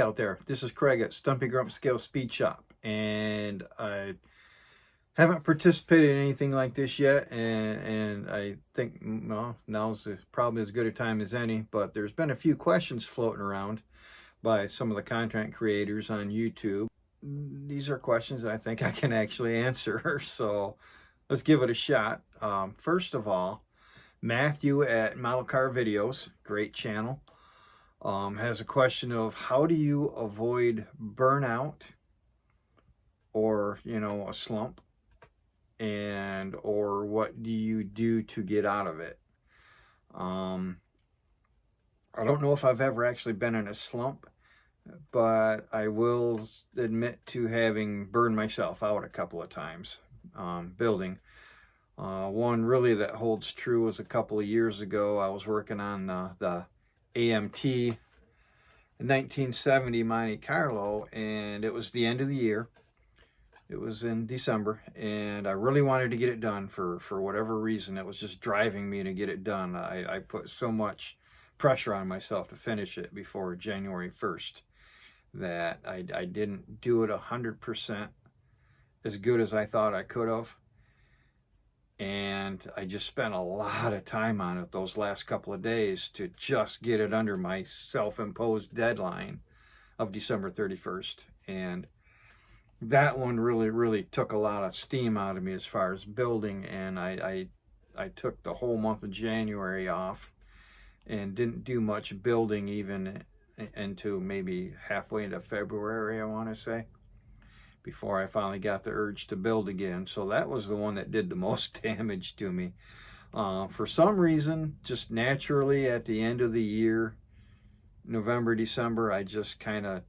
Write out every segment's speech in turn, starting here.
out there. This is Craig at Stumpy Grump Scale Speed Shop, and I haven't participated in anything like this yet, and I think, well, now's probably as good a time as any, but there's been a few questions floating around by some of the content creators on YouTube. These are questions that I think I can actually answer, so let's give it a shot. First of all, Matthew at Model Car Videos, great channel, has a question of how do you avoid burnout or, a slump, and or what do you do to get out of it? I don't know if I've ever actually been in a slump, but I will admit to having burned myself out a couple of times building. One really that holds true was a couple of years ago. I was working on the AMT 1970 Monte Carlo, and it was the end of the year. It was in December, and I really wanted to get it done for whatever reason. It was just driving me to get it done. I put so much pressure on myself to finish it before January 1st that I didn't do it 100% as good as I thought I could have. And I just spent a lot of time on it those last couple of days to just get it under my self-imposed deadline of December 31st. And that one really took a lot of steam out of me as far as building, and I took the whole month of January off and didn't do much building even into maybe halfway into February, I want to say, before I finally got the urge to build again. So that was the one that did the most damage to me. For some reason, just naturally at the end of the year, November, December, I just kind of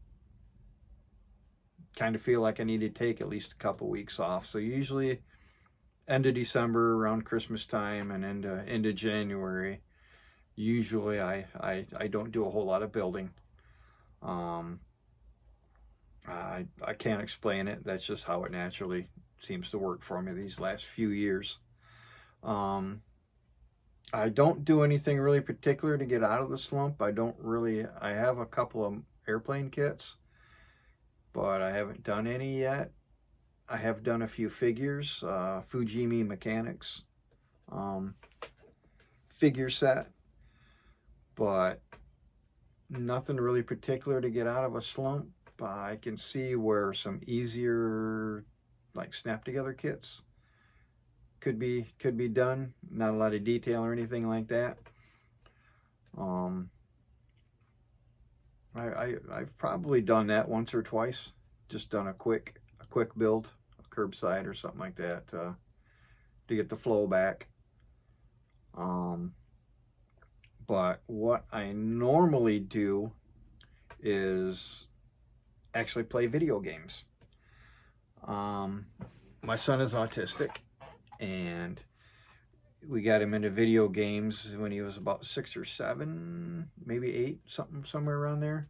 feel like I need to take at least a couple weeks off. So usually end of December, around Christmas time, and into January, usually I don't do a whole lot of building. I can't explain it. That's just how it naturally seems to work for me these last few years. I don't do anything really particular to get out of the slump. I have a couple of airplane kits, but I haven't done any yet. I have done a few figures, Fujimi Mechanics figure set, but nothing really particular to get out of a slump. I can see where some easier, like snap together kits could be done. Not a lot of detail or anything like that. I've probably done that once or twice. Just done a quick build, a curbside or something like that to get the flow back. But what I normally do is actually play video games. My son is autistic, and we got him into video games when he was about 6 or 7, maybe 8, somewhere around there.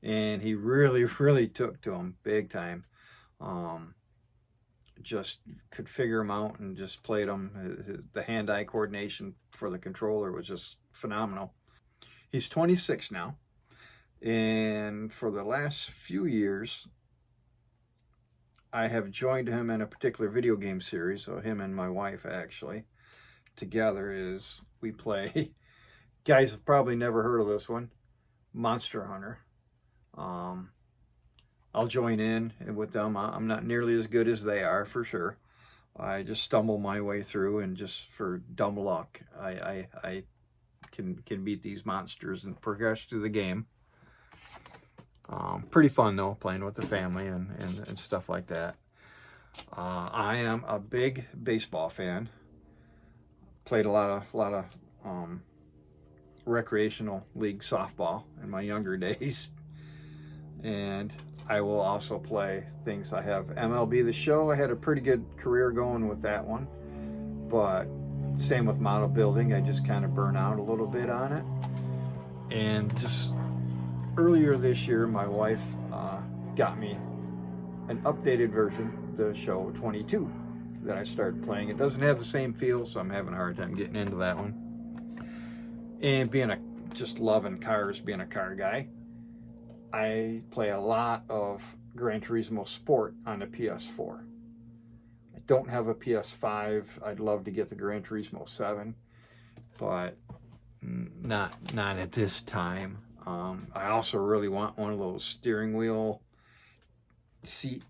And he really took to them big time. Just could figure them out and just played them. The hand-eye coordination for the controller was just phenomenal. He's 26 now, and for the last few years I have joined him in a particular video game series. So him and my wife actually together is we play, guys have probably never heard of this one, Monster Hunter. I'll join in with them. I'm not nearly as good as they are, for sure. I just stumble my way through, and just for dumb luck, I can beat these monsters and progress through the game. Pretty fun though, playing with the family and stuff like that. I am a big baseball fan. Played a lot of recreational league softball in my younger days, and I will also play things. I have MLB The Show. I had a pretty good career going with that one, but same with model building. I just kind of burn out a little bit on it. And just earlier this year, my wife got me an updated version, the Show 22, that I started playing. It doesn't have the same feel, so I'm having a hard time getting into that one. And just loving cars, being a car guy, I play a lot of Gran Turismo Sport on the PS4. I don't have a PS5. I'd love to get the Gran Turismo 7, but not at this time. I also really want one of those steering wheel seat,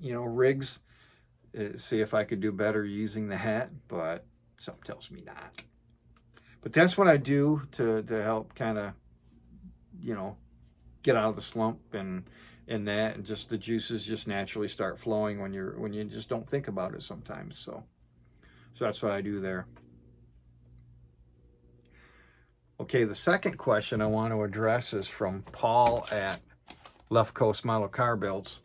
rigs. See if I could do better using the hat, but something tells me not. But that's what I do to help kind of, get out of the slump and that, and just the juices just naturally start flowing when you just don't think about it sometimes. So that's what I do there. Okay, the second question I want to address is from Paul at Left Coast Model Car Builds.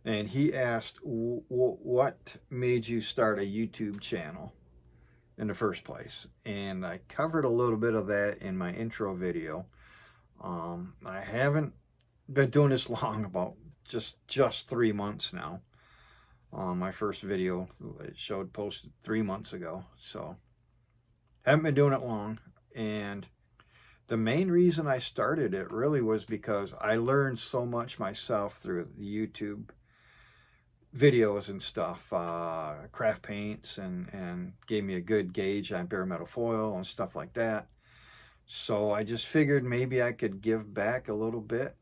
And he asked, what made you start a YouTube channel in the first place? And I covered a little bit of that in my intro video. I haven't been doing this long, about just 3 months now. My first video it showed posted 3 months ago. So haven't been doing it long. And the main reason I started it really was because I learned so much myself through the YouTube videos and stuff, craft paints, and gave me a good gauge on bare metal foil and stuff like that. So I just figured maybe I could give back a little bit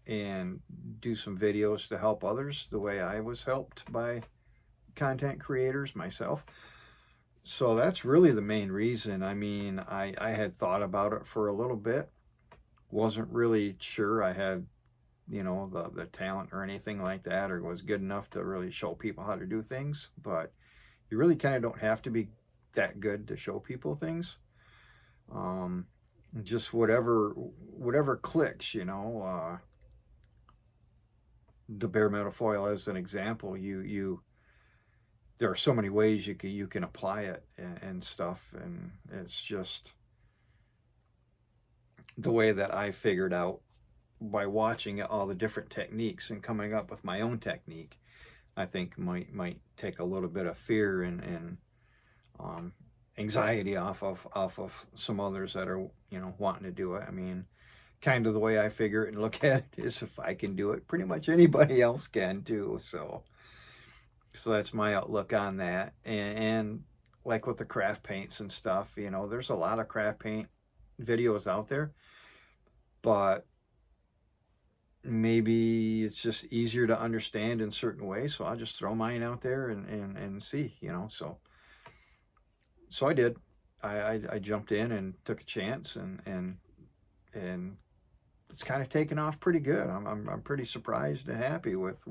and do some videos to help others the way I was helped by content creators myself. So that's really the main reason. I mean, I had thought about it for a little bit, wasn't really sure I had the talent or anything like that, or was good enough to really show people how to do things. But you really kind of don't have to be that good to show people things. Just whatever clicks, the bare metal foil as an example, there are so many ways you can apply it and stuff, and it's just the way that I figured out by watching all the different techniques and coming up with my own technique. I think might take a little bit of fear and anxiety off of some others that are wanting to do it. I mean, kind of the way I figure it and look at it is, if I can do it, pretty much anybody else can too. So that's my outlook on that. And like with the craft paints and stuff, there's a lot of craft paint videos out there, but maybe it's just easier to understand in certain ways, so I'll just throw mine out there and see, so I did. I jumped in and took a chance, and it's kind of taken off pretty good. I'm pretty surprised and happy with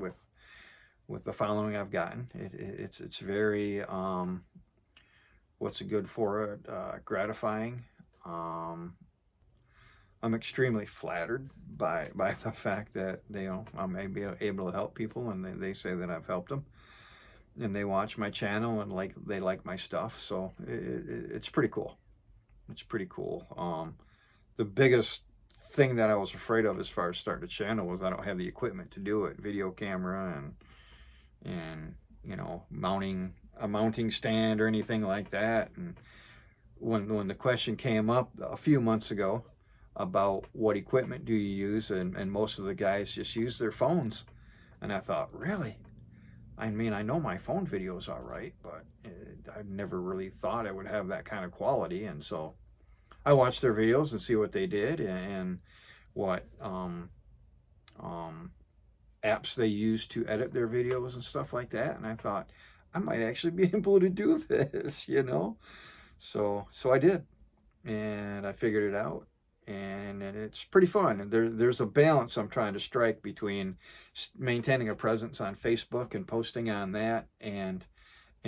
the following I've gotten. It's very what's it good for it, gratifying. I'm extremely flattered by the fact that I'm able to help people, and they say that I've helped them, and they watch my channel and they like my stuff. So it's pretty cool. It's pretty cool. The biggest thing that I was afraid of as far as starting a channel was I don't have the equipment to do it, video camera and mounting a mounting stand or anything like that. And when the question came up a few months ago about what equipment do you use, and most of the guys just use their phones, and I thought, really? I mean, I know my phone video is all right, but I never really thought it would have that kind of quality. And so I watched their videos and see what they did and what apps they use to edit their videos and stuff like that. And I thought, I might actually be able to do this, So I did, and I figured it out. And it's pretty fun. And there's a balance I'm trying to strike between maintaining a presence on Facebook and posting on that, and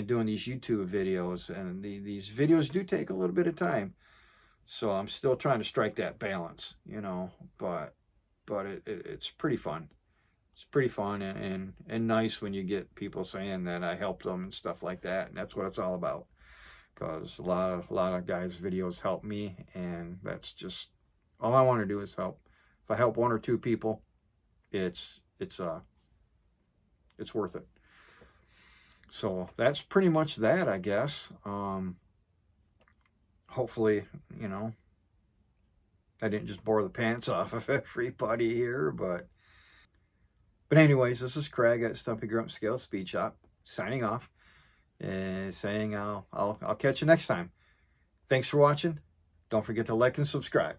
doing these YouTube videos. And these videos do take a little bit of time, so I'm still trying to strike that balance, But it's pretty fun. It's pretty fun and nice when you get people saying that I helped them and stuff like that. And that's what it's all about, because a lot of guys' videos help me, and that's just all I want to do is help. If I help 1 or 2 people, it's worth it. So that's pretty much that, I guess. Hopefully, I didn't just bore the pants off of everybody here, but anyways, this is Craig at Stumpy Grump Scale Speed Shop signing off and saying I'll catch you next time. Thanks for watching. Don't forget to like and subscribe.